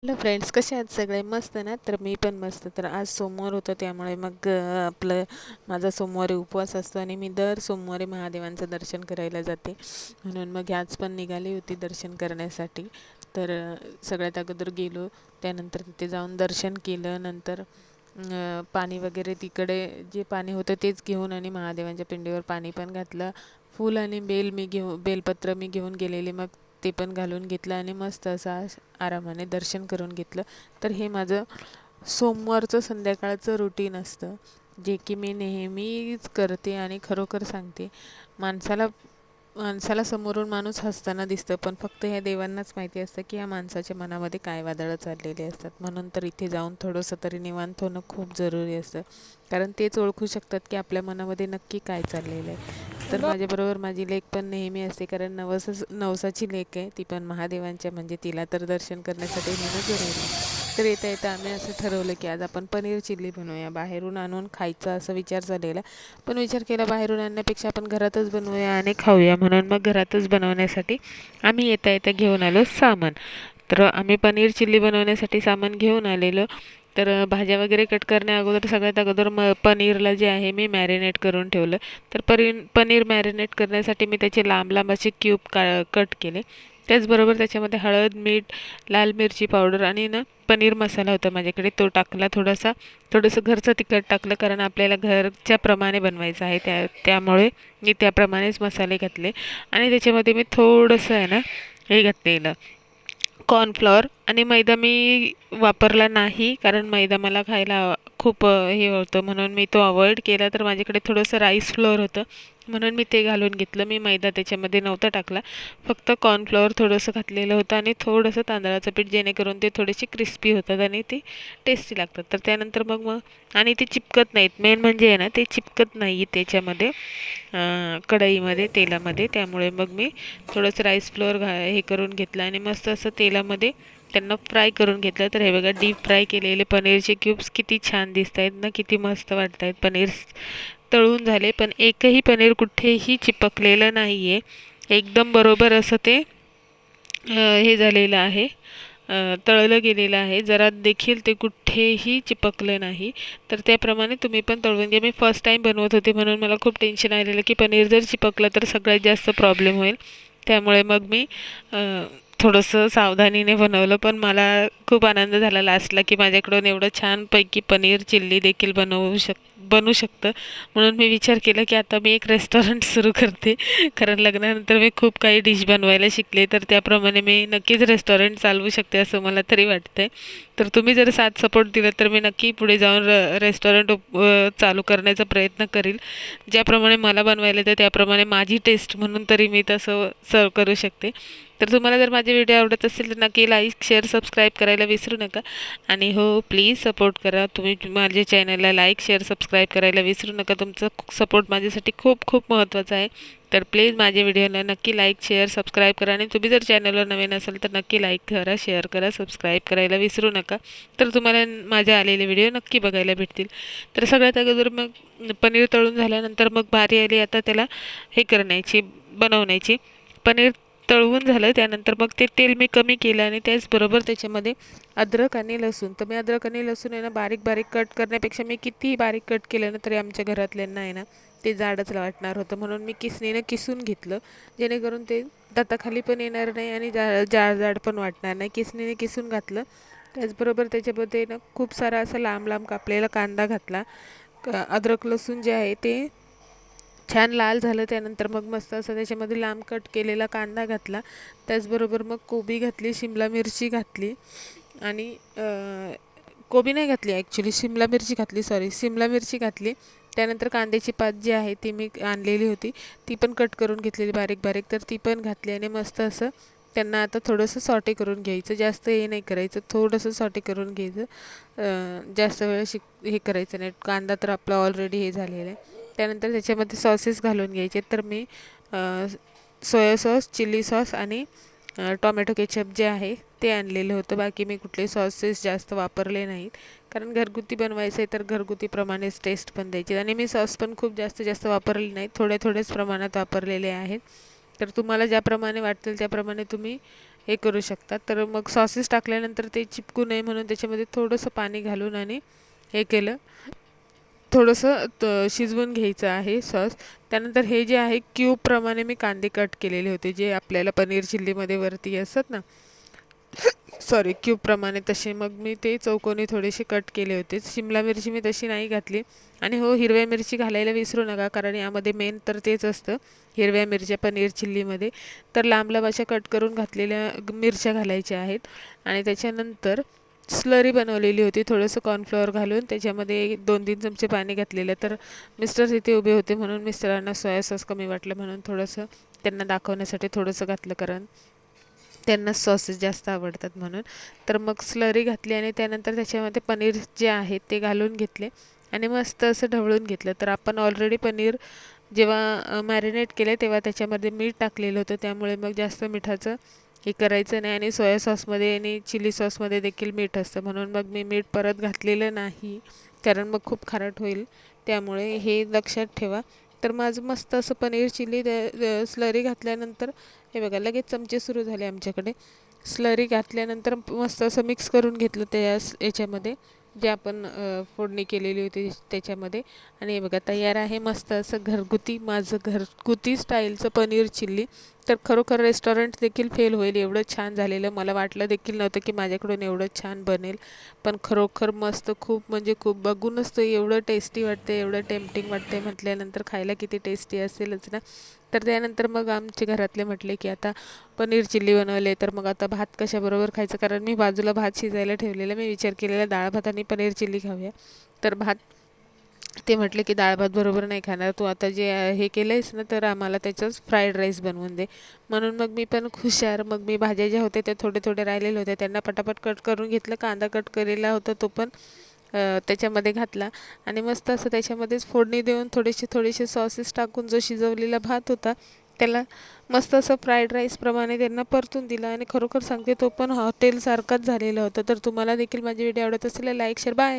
Hello friends, कसे आहात सगळे? मस्त ना? तर मी पण मस्त. तर आज सोमवार होतं, त्यामुळे मग आपलं माझा सोमवारी उपवास असतो आणि मी दर सोमवारी महादेवांचं दर्शन करायला जाते. म्हणून मग आज पण निघाली होती दर्शन करण्यासाठी. तर सगळ्यात अगोदर गेलो, त्यानंतर तिथे जाऊन दर्शन केलं. नंतर पाणी वगैरे तिकडे जे पाणी होतं तेच घेऊन आणि महादेवांच्या पिंडीवर पाणी पण घातलं. फूल आणि बेलपत्र मी घेऊन गेलेले, मग ते पण घालून घेतलं आणि मस्त असा आरामाने दर्शन करून घेतलं. तर हे माझं सोमवारचं संध्याकाळचं रुटीन असतं, जे की मी नेहमीच करते आणि खरोखर सांगते, माणसाला माणसाला समोरून माणूस हसताना दिसतं, पण फक्त ह्या देवांनाच माहिती असतं की ह्या माणसाच्या मनामध्ये काय वादळं चाललेली असतात. म्हणून तर इथे जाऊन थोडंसं तरी निवांत होणं खूप जरुरी असतं, कारण तेच ओळखू शकतात की आपल्या मनामध्ये नक्की काय चाललेलं आहे. तर माझ्याबरोबर माझी लेक पण नेहमी असते, कारण नवसाची लेक आहे ती पण महादेवांच्या, म्हणजे तिला तर दर्शन करण्यासाठी नेणं जरुरी आहे. तर येता येता आम्ही असं ठरवलं की आज आपण पनीर चिल्ली बनवूया. बाहेरून आणून खायचा असा विचार झालेला, पण विचार केला बाहेरून आणण्यापेक्षा आपण घरातच बनवूया आणि खाऊया. म्हणून मग घरातच बनवण्यासाठी आम्ही येता येता घेऊन आलो सामान. तर आम्ही पनीर चिल्ली बनवण्यासाठी सामान घेऊन आलेलो. तर भाज्या वगैरे कट करण्या अगोदर सगळ्यात अगोदर पनीरला जे आहे मी मॅरिनेट करून ठेवलं. तर पनीर मॅरिनेट करण्यासाठी मी त्याचे लांब लांब असे क्यूब कट केले. त्याचबरोबर त्याच्यामध्ये हळद, मीठ, लाल मिरची पावडर आणि ना पनीर मसाला होता माझ्याकडे, तो टाकला. थोडंसं घरचं तिखट टाकलं, कारण आपल्याला घरच्या प्रमाणे बनवायचं आहे, त्यामुळे मी त्याप्रमाणेच मसाले घातले. आणि त्याच्यामध्ये मी थोडंसं आहे ना हे घातलेलं, कॉर्नफ्लॉवर. आणि मैदा मी वापरला नाही, कारण मैदा मला खायला खूप हे होतं, म्हणून मी तो अवॉइड केला. तर माझ्याकडे थोडंसं राईस फ्लोअर होतं, म्हणून मी ते घालून घेतलं. मी मैदा त्याच्यामध्ये नव्हता टाकला, फक्त कॉर्नफ्लॉवर थोडंसं घातलेलं होतं आणि थोडंसं तांदळाचं पीठ, जेणेकरून ते थोडेसे क्रिस्पी होतात आणि ते टेस्टी लागतात. तर त्यानंतर मग आणि ते चिपकत नाहीत, मेन म्हणजे आहे ना ते चिपकत नाही त्याच्यामध्ये कढईमध्ये तेलामध्ये. त्यामुळे मग मी थोडंसं राईस फ्लोअर हे करून घेतलं आणि मस्त असं तेलामध्ये त्यांना फ्राय करून घेतलं. तर हे बघा, डीप फ्राय केलेले पनीरचे क्यूब्स किती छान दिसत आहेत ना, किती मस्त वाटत आहेत. पनीर तळून झाले, पण एकही पनीर कुठेही चिपकलेलं नाही आहे. एकदम बरोबर असं ते हे झालेलं आहे, तळलं गेलेलं आहे. जरा देखील ते कुठेही चिपकलं नाही. तर त्याप्रमाणे तुम्ही पण तळून घ्या. मी फर्स्ट टाईम बनवत होते, म्हणून मला खूप टेन्शन आलेलं की पनीर जर चिपकलं तर सगळ्यात जास्त प्रॉब्लेम होईल. त्यामुळे मग मी थोडंसं सावधानीने बनवलं. पण मला खूप आनंद झाला लास्टला की माझ्याकडून एवढं छानपैकी पनीर चिल्ली देखील बनू शकतं. म्हणून मी विचार केला की आता मी एक रेस्टॉरंट सुरू करते, कारण लग्नानंतर मी खूप काही डिश बनवायला शिकले. तर त्याप्रमाणे मी नक्कीच रेस्टॉरंट चालवू शकते असं मला तरी वाटतंय. तर तुम्ही जर साथ सपोर्ट दिला तर मी नक्की पुढे जाऊन रेस्टॉरंट चालू करण्याचा प्रयत्न करील. ज्याप्रमाणे मला बनवायला येतं त्याप्रमाणे माझी टेस्ट म्हणून तरी मी तसं सर्व करू शकते. तर तुम्हाला जर माझे व्हिडिओ आवडत असेल तर नक्की लाईक, शेअर, सबस्क्राईब करायला विसरू नका. आणि हो, प्लीज सपोर्ट करा. तुम्ही माझ्या चॅनलला लाईक, शेअर, सबस्क्राईब करायला विसरू नका. तुमचा सपोर्ट माझ्यासाठी खूप खूप महत्त्वाचा आहे. तर प्लीज माझ्या व्हिडिओला नक्की लाईक, शेअर, सबस्क्राईब करा. आणि तुम्ही जर चॅनलवर नवीन असाल तर नक्की लाईक करा, शेअर करा, सबस्क्राईब करायला विसरू नका. तर तुम्हाला माझे आलेले व्हिडिओ नक्की बघायला भेटतील. तर सगळ्यात अगोदर मग पनीर तळून झाल्यानंतर मग बारी आली आता त्याला हे करण्याची, बनवण्याची. पनीर तळवून झालं त्यानंतर मग ते तेल मी कमी केलं आणि त्याचबरोबर त्याच्यामध्ये अद्रक आणि लसूण. तर मी अद्रक आणि लसूण आहे ना बारीक बारीक कट करण्यापेक्षा मी कितीही बारीक कट केलं ना तरी आमच्या घरातल्यांना आहे ना ते जाडच वाटणार होतं, म्हणून मी किसणीनं किसून घेतलं, जेणेकरून ते दाताखाली पण येणार नाही आणि जाड पण वाटणार नाही. किसणीने किसून घातलं. त्याचबरोबर त्याच्यामध्ये ना खूप सारा असा लांब लांब कापलेला कांदा घातला. अद्रक लसूण जे आहे ते छान लाल झालं त्यानंतर मग मस्त असं त्याच्यामध्ये लांब कट केलेला कांदा घातला. त्याचबरोबर मग कोबी घातली, शिमला मिरची घातली आणि कोबी नाही घातली ॲक्च्युली, शिमला मिरची घातली, सॉरी शिमला मिरची घातली. त्यानंतर कांद्याची पात जी आहे ती मी आणलेली होती, ती पण कट करून घेतलेली बारीक बारीक, तर ती पण घातली. आणि मस्त असं त्यांना आता थोडंसं सॉटे करून घ्यायचं, जास्त हे नाही करायचं, थोडंसं सॉटे करून घ्यायचं. जास्त वेळ हे करायचं नाही, कांदा तर आपला ऑलरेडी हे झालेला आहे. त्यानंतर त्याच्यामध्ये सॉसेस घालून घ्यायचे. तर मी सोया सॉस, चिली सॉस आणि टॉमॅटो केचप जे आहे ते आणलेलं होतं. बाकी मी कुठले सॉसेस जास्त वापरले नाहीत, कारण घरगुती बनवायचं आहे तर घरगुतीप्रमाणेच टेस्ट पण द्यायची. आणि मी सॉस पण खूप जास्त वापरले नाहीत, थोडेच प्रमाणात वापरलेले आहेत. तर तुम्हाला ज्याप्रमाणे वाटतील त्याप्रमाणे तुम्ही हे करू शकता. तर मग सॉसेस टाकल्यानंतर ते चिपकू नये म्हणून त्याच्यामध्ये थोडंसं पाणी घालून आणि हे केलं, थोडंसं शिजवून घ्यायचं आहे सॉस. त्यानंतर हे जे आहे क्यूबप्रमाणे मी कांदे कट केलेले होते, जे आपल्याला पनीर चिल्लीमध्ये वरती असतात ना, सॉरी क्यूबप्रमाणे तसे मग मी ते चौकोनी थोडेसे कट केले होते. शिमला मिरची मी तशी नाही घातली. आणि हो, हिरव्या मिरची घालायला विसरू नका, कारण यामध्ये मेन तर तेच असतं, हिरव्या मिरच्या पनीर चिल्लीमध्ये. तर लांब लांब अशा कट करून घातलेल्या मिरच्या घालायच्या आहेत. आणि त्याच्यानंतर स्लरी बनवलेली होती, थोडंसं कॉर्नफ्लॉवर घालून त्याच्यामध्ये 2-3 चमचे पाणी घातलेलं. तर मिस्टर तिथे उभे होते म्हणून मिस्टरांना सोया सॉस कमी वाटलं म्हणून थोडंसं त्यांना दाखवण्यासाठी थोडंसं घातलं, कारण त्यांना सॉसेस जास्त आवडतात म्हणून. तर मग स्लरी घातली आणि त्यानंतर त्याच्यामध्ये पनीर जे आहे ते घालून घेतले आणि मस्त असं ढवळून घेतलं. तर आपण ऑलरेडी पनीर जेव्हा मॅरिनेट केले तेव्हा त्याच्यामध्ये मीठ टाकलेलं होतं, त्यामुळे मग जास्त मिठाचं हे करायचं नाही. आणि सोया सॉसमध्ये आणि चिली सॉसमध्ये देखील मीठ असतं, म्हणून मग मी मीठ परत घातलेलं नाही, कारण मग खूप खारट होईल. त्यामुळे हे लक्षात ठेवा. तर माझं मस्त असं पनीर चिली स्लरी घातल्यानंतर हे बघा लगेच चमचे सुरू झाले आमच्याकडे. स्लरी घातल्यानंतर मस्त असं मिक्स करून घेतलं त्या याच्यामध्ये, जे आपण फोडणी केलेली होती त्याच्यामध्ये. आणि हे बघा तयार आहे मस्त असं माझं घरगुती स्टाईलचं पनीर चिल्ली. तर खरोखर रेस्टॉरंट देखील फेल होईल, एवढं छान झालेलं. मला वाटलं देखील नव्हतं की माझ्याकडून एवढं छान बनेल, पण खरोखर मस्त, खूप म्हणजे खूप. बघूनच तो एवढं टेस्टी वाटते, एवढं टेम्पटिंग वाटते, म्हटल्यानंतर खायला किती टेस्टी असेलच ना. तर त्यानंतर मग आमचे घरातले म्हटले की आता पनीर चिल्ली बनवले, तर मग आता भात कशाबरोबर खायचं, कारण मी बाजूला भात शिजायला ठेवलेलं. मी विचार केलेला डाळ भात आणि पनीर चिल्ली खाऊया. तर ते म्हटले की डाळ भात बरोबर नाही खाणार तू, आता जे हे केलं आहेस ना, तर आम्हाला त्याचंच फ्राईड राईस बनवून दे. म्हणून मग मी पण हुशार, मग मी भाज्या ज्या होत्या त्या थोडे थोडे राहिलेले होते त्यांना पटापट कट करून घेतलं. कांदा कट केलेला होता तो पण त्याच्यामध्ये घातला आणि मस्त असं त्याच्यामध्येच फोडणी देऊन थोडेसे सॉसेस टाकून जो शिजवलेला भात होता त्याला मस्त असं फ्राईड राईसप्रमाणे त्यांना परतून दिलं. आणि खरोखर सांगते तो पण हॉटेलसारखाच झालेला होता. तर तुम्हाला देखील माझी व्हिडिओ आवडत असेल लाईक शेअर बाय.